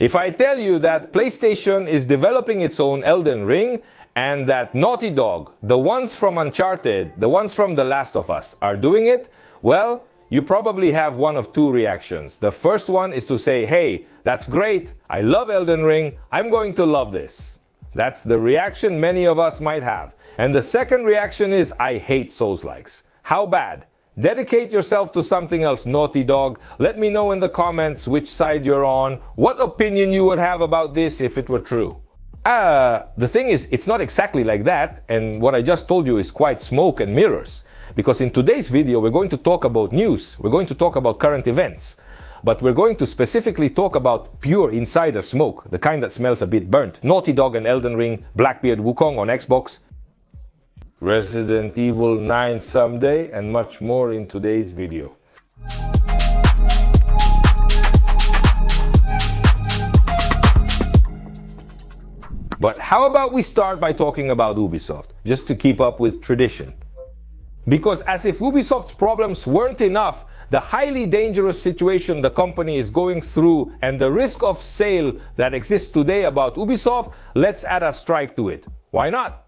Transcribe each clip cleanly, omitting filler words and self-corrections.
If I tell you that PlayStation is developing its own Elden Ring and that Naughty Dog, the ones from Uncharted, the ones from The Last of Us, are doing it, well, you probably have one of two reactions. The first one is to say, hey, that's great, I love Elden Ring, I'm going to love this. That's the reaction many of us might have. And the second reaction is, I hate Souls-likes. How bad? Dedicate yourself to something else, Naughty Dog. Let me know in the comments which side you're on, what opinion you would have about this if it were true. The thing is, it's not exactly like that, and what I just told you is quite smoke and mirrors. Because in today's video, we're going to talk about news, we're going to talk about current events, but we're going to specifically talk about pure insider smoke, the kind that smells a bit burnt. Naughty Dog and Elden Ring, Blackbeard Wukong on Xbox, Resident Evil 9 someday, and much more in today's video. But how about we start by talking about Ubisoft, just to keep up with tradition. Because as if Ubisoft's problems weren't enough, the highly dangerous situation the company is going through and the risk of sale that exists today about Ubisoft, let's add a strike to it. Why not?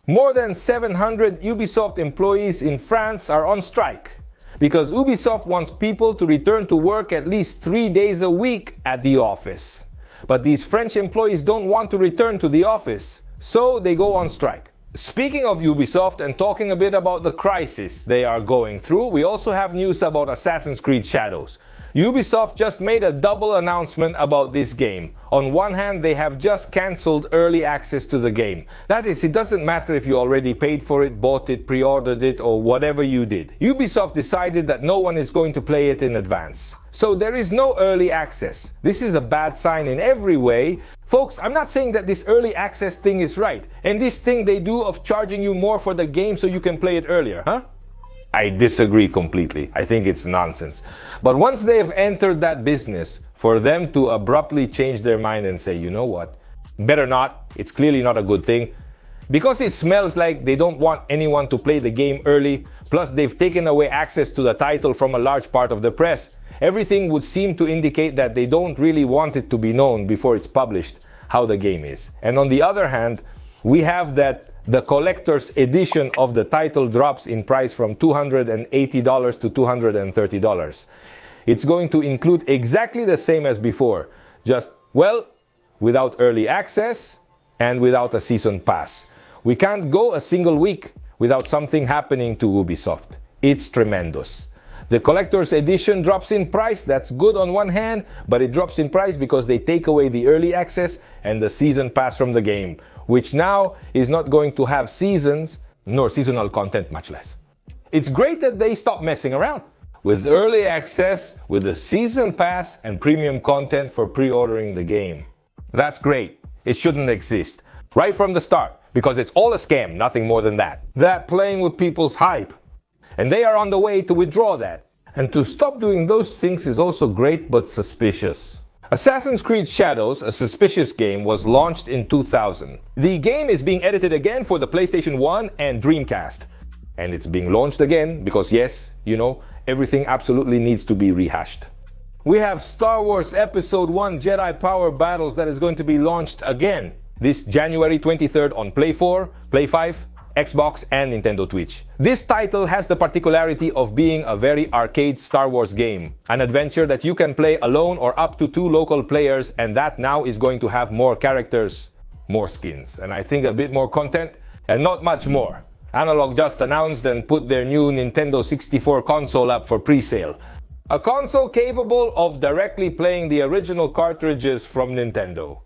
More than 700 Ubisoft employees in France are on strike because Ubisoft wants people to return to work at least 3 days a week at the office. But these French employees don't want to return to the office, so they go on strike. Speaking of Ubisoft and talking a bit about the crisis they are going through, we also have news about Assassin's Creed Shadows. Ubisoft just made a double announcement about this game. On one hand, they have just cancelled early access to the game. That is, it doesn't matter if you already paid for it, bought it, pre-ordered it, or whatever you did. Ubisoft decided that no one is going to play it in advance. So there is no early access. This is a bad sign in every way. Folks, I'm not saying that this early access thing is right. And this thing they do of charging you more for the game so you can play it earlier, huh? I disagree completely. I think it's nonsense. But once they have entered that business, for them to abruptly change their mind and say, you know what, better not, it's clearly not a good thing, because it smells like they don't want anyone to play the game early, plus they've taken away access to the title from a large part of the press. Everything would seem to indicate that they don't really want it to be known before it's published how the game is. And on the other hand, we have that the collector's edition of the title drops in price from $280 to $230. It's going to include exactly the same as before, just, well, without early access and without a season pass. We can't go a single week without something happening to Ubisoft. It's tremendous. The collector's edition drops in price. That's good on one hand, but it drops in price because they take away the early access and the season pass from the game, which now is not going to have seasons, nor seasonal content, much less. It's great that they stop messing around with early access, with the season pass and premium content for pre-ordering the game. That's great. It shouldn't exist right from the start, because it's all a scam, nothing more than that. They're playing with people's hype, and they are on the way to withdraw that. And to stop doing those things is also great, but suspicious. Assassin's Creed Shadows, a suspicious game, was launched in 2000. The game is being edited again for the PlayStation 1 and Dreamcast. And it's being launched again because, yes, you know, everything absolutely needs to be rehashed. We have Star Wars Episode 1 Jedi Power Battles that is going to be launched again this January 23rd on Play 4, Play 5, Xbox and Nintendo Switch. This title has the particularity of being a very arcade Star Wars game, an adventure that you can play alone or up to 2 local players, and that now is going to have more characters, more skins, and I think a bit more content, and not much more. Analog just announced and put their new Nintendo 64 console up for pre-sale. A console capable of directly playing the original cartridges from Nintendo,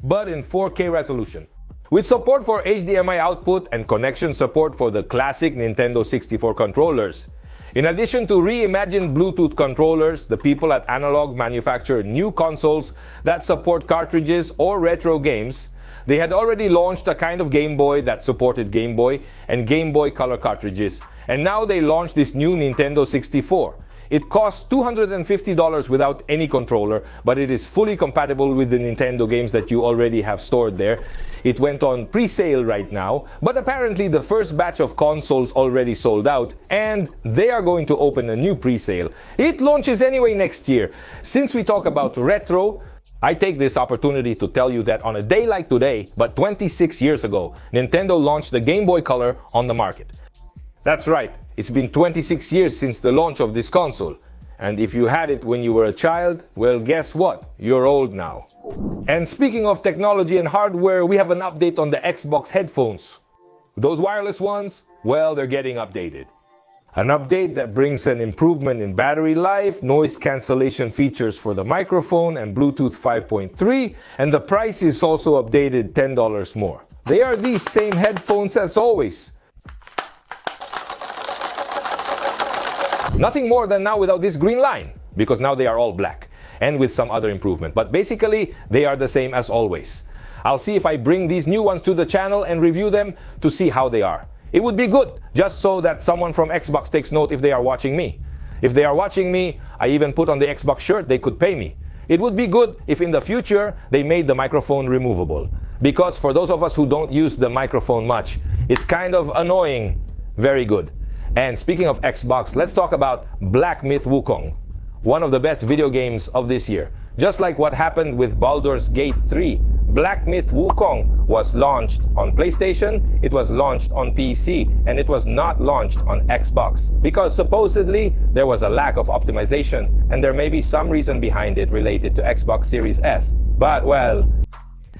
but in 4K resolution, with support for HDMI output and connection support for the classic Nintendo 64 controllers. In addition to reimagined Bluetooth controllers, the people at Analog manufacture new consoles that support cartridges or retro games. They had already launched a kind of Game Boy that supported Game Boy and Game Boy Color cartridges, and now they launched this new Nintendo 64. It costs $250 without any controller, but it is fully compatible with the Nintendo games that you already have stored there. It went on pre-sale right now, but apparently the first batch of consoles already sold out, and they are going to open a new pre-sale. It launches anyway next year. Since we talk about retro, I take this opportunity to tell you that on a day like today, but 26 years ago, Nintendo launched the Game Boy Color on the market. That's right, it's been 26 years since the launch of this console. And if you had it when you were a child, well, guess what? You're old now. And speaking of technology and hardware, we have an update on the Xbox headphones. Those wireless ones, well, they're getting updated. An update that brings an improvement in battery life, noise cancellation features for the microphone, and Bluetooth 5.3, and the price is also updated $10 more. They are these same headphones as always. Nothing more than now without this green line, because now they are all black, and with some other improvement. But basically, they are the same as always. I'll see if I bring these new ones to the channel and review them to see how they are. It would be good, just so that someone from Xbox takes note if they are watching me. If they are watching me, I even put on the Xbox shirt, they could pay me. It would be good if in the future they made the microphone removable. Because for those of us who don't use the microphone much, it's kind of annoying. Very good. And speaking of Xbox, let's talk about Black Myth Wukong, one of the best video games of this year. Just like what happened with Baldur's Gate 3, Black Myth Wukong was launched on PlayStation, it was launched on PC, and it was not launched on Xbox. Because supposedly, there was a lack of optimization, and there may be some reason behind it related to Xbox Series S. But well,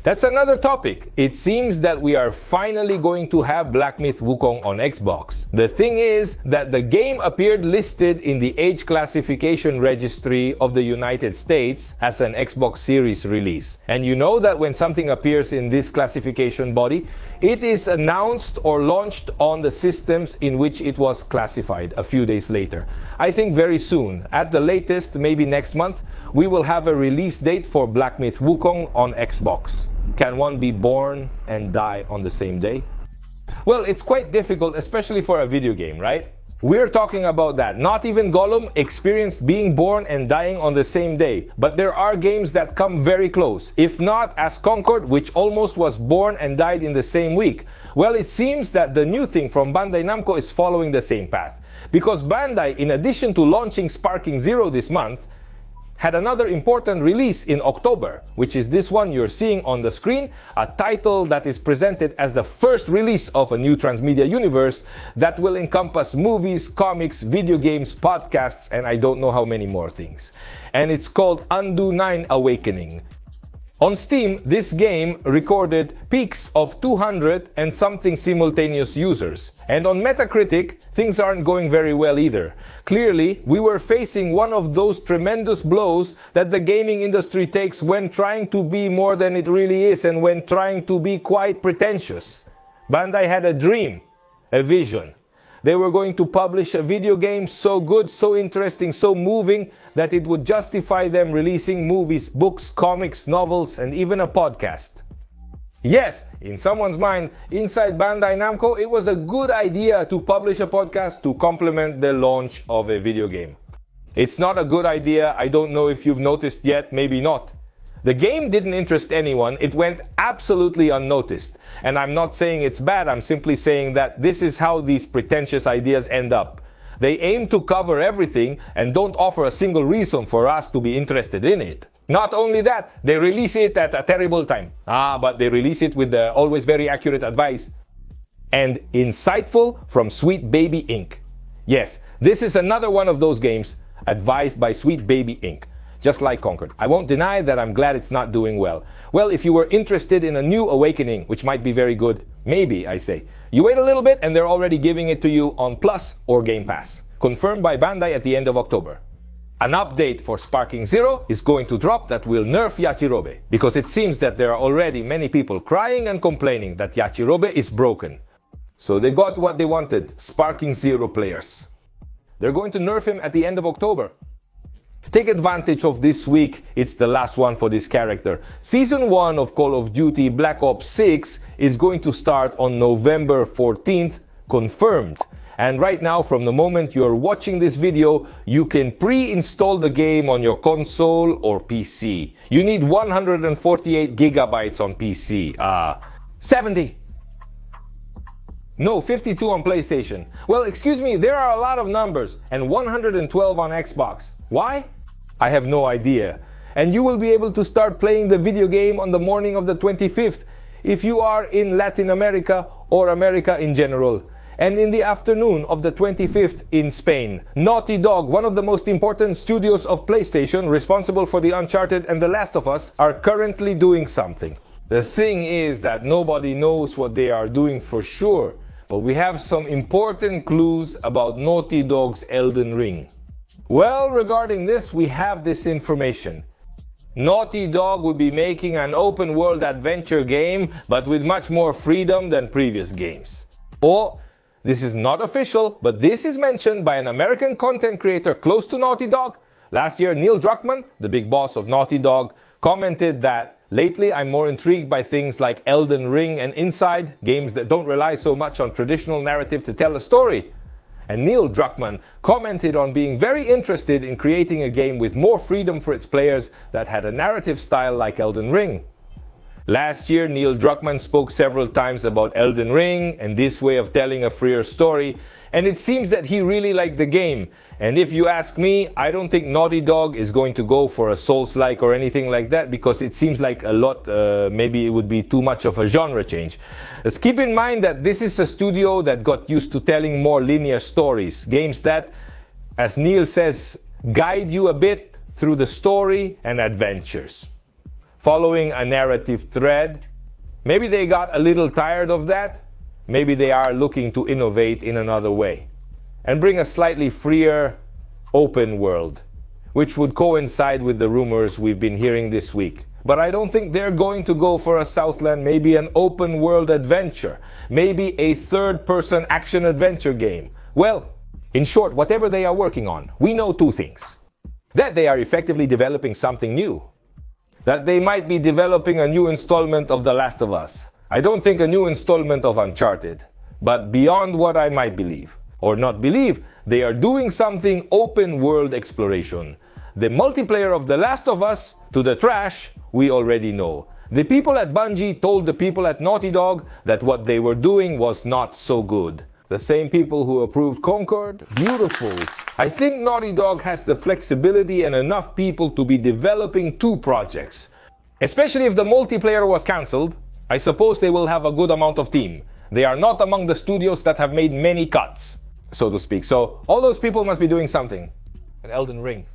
that's another topic. It seems that we are finally going to have Black Myth Wukong on Xbox. The thing is that the game appeared listed in the age classification registry of the United States as an Xbox Series release. And you know that when something appears in this classification body, it is announced or launched on the systems in which it was classified a few days later. I think very soon, at the latest, maybe next month, we will have a release date for Black Myth Wukong on Xbox. Can one be born and die on the same day? Well, it's quite difficult, especially for a video game, right? We're talking about that. Not even Gollum experienced being born and dying on the same day. But there are games that come very close. If not, as Concord, which almost was born and died in the same week. Well, it seems that the new thing from Bandai Namco is following the same path. Because Bandai, in addition to launching Sparking Zero this month, had another important release in October, which is this one you're seeing on the screen, a title that is presented as the first release of a new Transmedia universe that will encompass movies, comics, video games, podcasts, and I don't know how many more things. And it's called Undo 9 Awakening. On Steam, this game recorded peaks of 200 and something simultaneous users. And on Metacritic, things aren't going very well either. Clearly, we were facing one of those tremendous blows that the gaming industry takes when trying to be more than it really is and when trying to be quite pretentious. Bandai had a dream, a vision. They were going to publish a video game so good, so interesting, so moving that it would justify them releasing movies, books, comics, novels, and even a podcast. Yes, in someone's mind, inside Bandai Namco, it was a good idea to publish a podcast to complement the launch of a video game. It's not a good idea. I don't know if you've noticed yet, maybe not. The game didn't interest anyone. It went absolutely unnoticed. And I'm not saying it's bad. I'm simply saying that this is how these pretentious ideas end up. They aim to cover everything and don't offer a single reason for us to be interested in it. Not only that, they release it at a terrible time. But they release it with the always very accurate advice. And insightful from Sweet Baby Inc. Yes, this is another one of those games advised by Sweet Baby Inc. Just like Concord. I won't deny that I'm glad it's not doing well. Well, if you were interested in a new awakening, which might be very good, maybe, I say, you wait a little bit and they're already giving it to you on Plus or Game Pass. Confirmed by Bandai at the end of October. An update for Sparking Zero is going to drop that will nerf Yachirobe, because it seems that there are already many people crying and complaining that Yachirobe is broken. So they got what they wanted, Sparking Zero players. They're going to nerf him at the end of October. Take advantage of this week, it's the last one for this character. Season 1 of Call of Duty Black Ops 6 is going to start on November 14th, confirmed. And right now, from the moment you're watching this video, you can pre-install the game on your console or PC. You need 148 gigabytes on PC. 70! No, 52 on PlayStation. Well, excuse me, there are a lot of numbers, and 112 on Xbox. Why? I have no idea. and you will be able to start playing the video game on the morning of the 25th if you are in Latin America or America in general. And in the afternoon of the 25th in Spain. Naughty Dog, one of the most important studios of PlayStation, responsible for the Uncharted and The Last of Us, are currently doing something. The thing is that nobody knows what they are doing for sure, but we have some important clues about Naughty Dog's Elden Ring. Well, regarding this, we have this information. Naughty Dog will be making an open-world adventure game, but with much more freedom than previous games. Or, this is not official, but this is mentioned by an American content creator close to Naughty Dog. Last year, Neil Druckmann, the big boss of Naughty Dog, commented that, "Lately, I'm more intrigued by things like Elden Ring and Inside, games that don't rely so much on traditional narrative to tell a story." And Neil Druckmann commented on being very interested in creating a game with more freedom for its players that had a narrative style like Elden Ring. Last year, Neil Druckmann spoke several times about Elden Ring and this way of telling a freer story, and it seems that he really liked the game. And if you ask me, I don't think Naughty Dog is going to go for a Souls-like or anything like that, because it seems like a lot, maybe it would be too much of a genre change. Let's keep in mind that this is a studio that got used to telling more linear stories, games that, as Neil says, guide you a bit through the story and adventures, following a narrative thread. Maybe they got a little tired of that. Maybe they are looking to innovate in another way and bring a slightly freer, open world, which would coincide with the rumors we've been hearing this week. But I don't think they're going to go for a Southland, maybe an open world adventure, maybe a third-person action-adventure game. Well, in short, whatever they are working on, we know two things. That they are effectively developing something new. That they might be developing a new installment of The Last of Us. I don't think a new installment of Uncharted, but beyond what I might believe or not believe, they are doing something open world exploration. The multiplayer of The Last of Us to the trash, we already know. The people at Bungie told the people at Naughty Dog that what they were doing was not so good. The same people who approved Concord, beautiful. I think Naughty Dog has the flexibility and enough people to be developing two projects. Especially if the multiplayer was cancelled, I suppose they will have a good amount of team. They are not among the studios that have made many cuts, so to speak. So all those people must be doing something. An Elden Ring.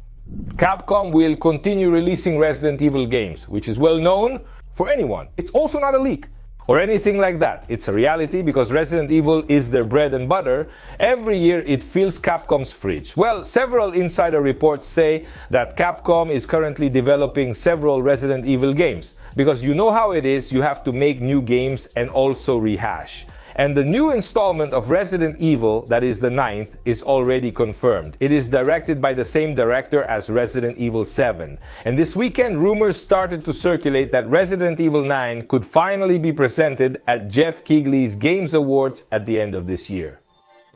Capcom will continue releasing Resident Evil games, which is well known for anyone. It's also not a leak or anything like that. It's a reality because Resident Evil is their bread and butter. Every year it fills Capcom's fridge. Well, several insider reports say that Capcom is currently developing several Resident Evil games. Because you know how it is, you have to make new games and also rehash. And the new installment of Resident Evil, that is the 9th, is already confirmed. It is directed by the same director as Resident Evil 7. And this weekend, rumors started to circulate that Resident Evil 9 could finally be presented at Jeff Keighley's Games Awards at the end of this year.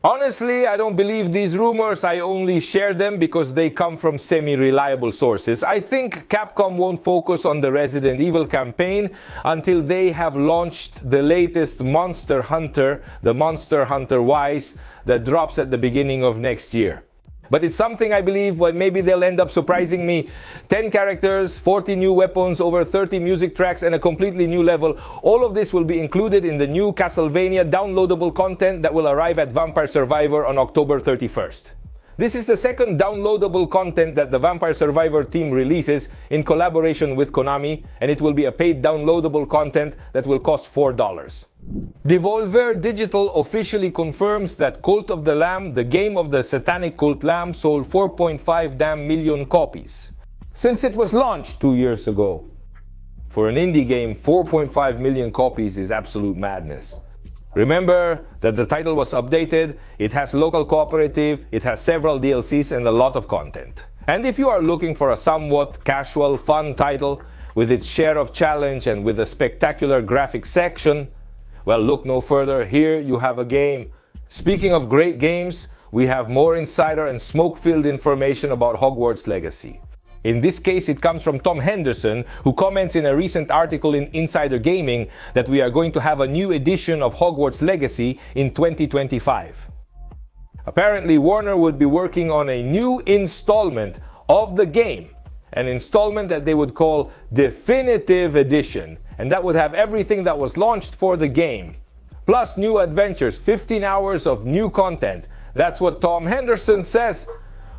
Honestly, I don't believe these rumors. I only share them because they come from semi-reliable sources. I think Capcom won't focus on the Resident Evil campaign until they have launched the latest Monster Hunter, the Monster Hunter Rise, that drops at the beginning of next year. But it's something I believe, well, maybe they'll end up surprising me. 10 characters, 40 new weapons, over 30 music tracks, and a completely new level. All of this will be included in the new Castlevania downloadable content that will arrive at Vampire Survivor on October 31st. This is the second downloadable content that the Vampire Survivor team releases in collaboration with Konami, and it will be a paid downloadable content that will cost $4. Devolver Digital officially confirms that Cult of the Lamb, the game of the satanic cult Lamb, sold 4.5 million copies since it was launched 2 years ago. For an indie game, 4.5 million copies is absolute madness. Remember that the title was updated, it has local cooperative, it has several DLCs and a lot of content. And if you are looking for a somewhat casual, fun title with its share of challenge and with a spectacular graphic section, well, look no further. Here you have a game. Speaking of great games, we have more insider and smoke-filled information about Hogwarts Legacy. In this case, it comes from Tom Henderson, who comments in a recent article in Insider Gaming that we are going to have a new edition of Hogwarts Legacy in 2025. Apparently, Warner would be working on a new installment of the game, an installment that they would call Definitive Edition, and that would have everything that was launched for the game. Plus new adventures, 15 hours of new content. That's what Tom Henderson says.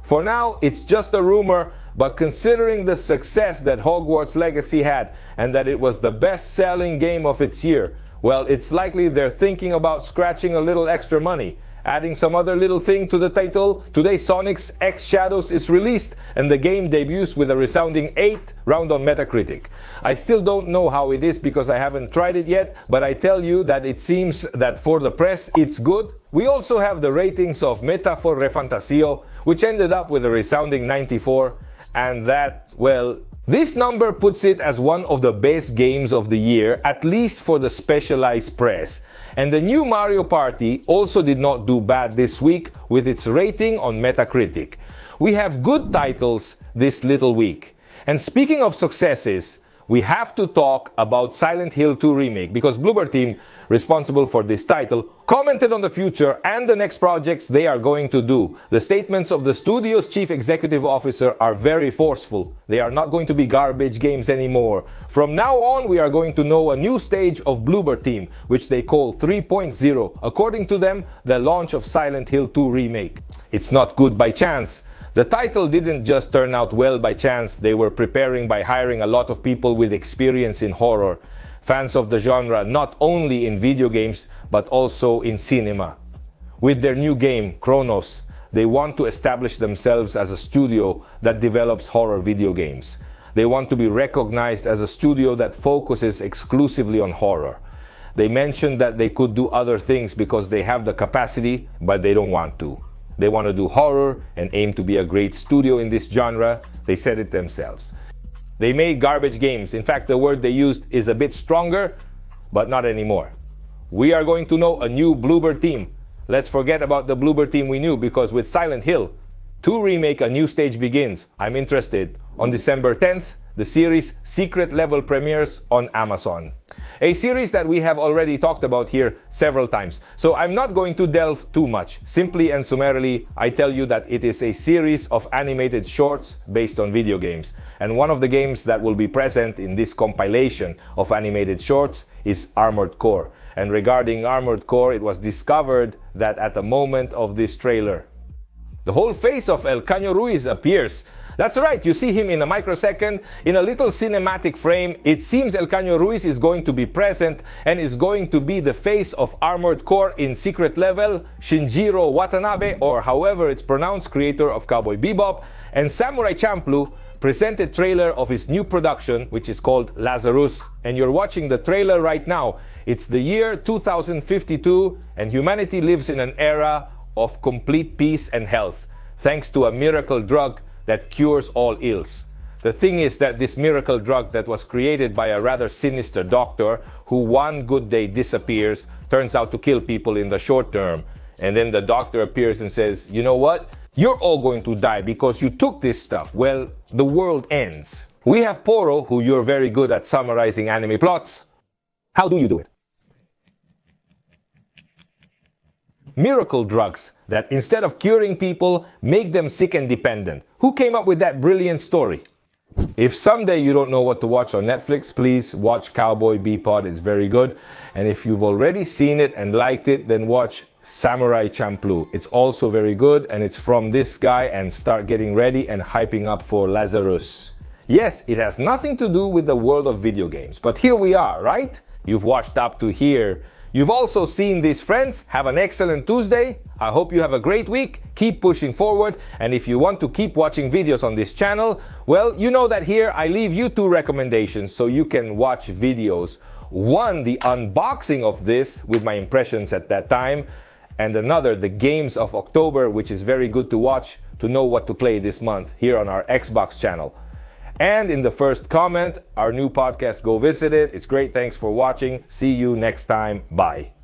For now, it's just a rumor, but considering the success that Hogwarts Legacy had and that it was the best-selling game of its year, well, it's likely they're thinking about scratching a little extra money, adding some other little thing to the title. Today, Sonic's X Shadows is released, and the game debuts with a resounding 8 round on Metacritic. I still don't know how it is because I haven't tried it yet, but I tell you that it seems that for the press, it's good. We also have the ratings of Metafor Refantasio, which ended up with a resounding 94, and that, well, this number puts it as one of the best games of the year, at least for the specialized press. And the new Mario Party also did not do bad this week with its rating on Metacritic. We have good titles this little week. And speaking of successes, we have to talk about Silent Hill 2 Remake because Bloober team, responsible for this title, commented on the future and the next projects they are going to do. The statements of the studio's chief executive officer are very forceful. They are not going to be garbage games anymore. From now on, we are going to know a new stage of Bloober team, which they call 3.0. According to them, the launch of Silent Hill 2 Remake. It's not good by chance. The title didn't just turn out well by chance. They were preparing by hiring a lot of people with experience in horror. Fans of the genre not only in video games but also in cinema. With their new game, Chronos, they want to establish themselves as a studio that develops horror video games. They want to be recognized as a studio that focuses exclusively on horror. They mentioned that they could do other things because they have the capacity, but they don't want to. They want to do horror and aim to be a great studio in this genre. They said it themselves. They made garbage games. In fact, the word they used is a bit stronger, but not anymore. We are going to know a new Bloober team. Let's forget about the Bloober team we knew because with Silent Hill 2 Remake, a new stage begins. I'm interested. On December 10th, the series Secret Level premieres on Amazon. A series that we have already talked about here several times. So I'm not going to delve too much. Simply and summarily, I tell you that it is a series of animated shorts based on video games. And one of the games that will be present in this compilation of animated shorts is Armored Core. And regarding Armored Core, it was discovered that at the moment of this trailer, the whole face of El Caño Ruiz appears. That's right, you see him in a microsecond, in a little cinematic frame. It seems El Caño Ruiz is going to be present and is going to be the face of Armored Core in Secret Level. Shinjiro Watanabe, or however it's pronounced, creator of Cowboy Bebop, and Samurai Champloo presented trailer of his new production, which is called Lazarus. And you're watching the trailer right now. It's the year 2052, and humanity lives in an era of complete peace and health, thanks to a miracle drug that cures all ills. The thing is that this miracle drug that was created by a rather sinister doctor who one good day disappears, turns out to kill people in the short term. And then the doctor appears and says, you know what? You're all going to die because you took this stuff. Well, the world ends. We have Poro, who you're very good at summarizing anime plots. How do you do it? Miracle drugs that instead of curing people, make them sick and dependent. Who came up with that brilliant story? If someday you don't know what to watch on Netflix, please watch Cowboy Bebop. It's very good. And if you've already seen it and liked it, then watch Samurai Champloo. It's also very good, and it's from this guy, and start getting ready and hyping up for Lazarus. Yes, it has nothing to do with the world of video games, but here we are, right? You've watched up to here. You've also seen these friends. Have an excellent Tuesday. I hope you have a great week. Keep pushing forward. And if you want to keep watching videos on this channel, well, you know that here I leave you 2 recommendations so you can watch videos. One, the unboxing of this with my impressions at that time. And another, the games of October, which is very good to watch to know what to play this month here on our Xbox channel. And in the first comment, our new podcast, go visit it. It's great. Thanks for watching. See you next time. Bye.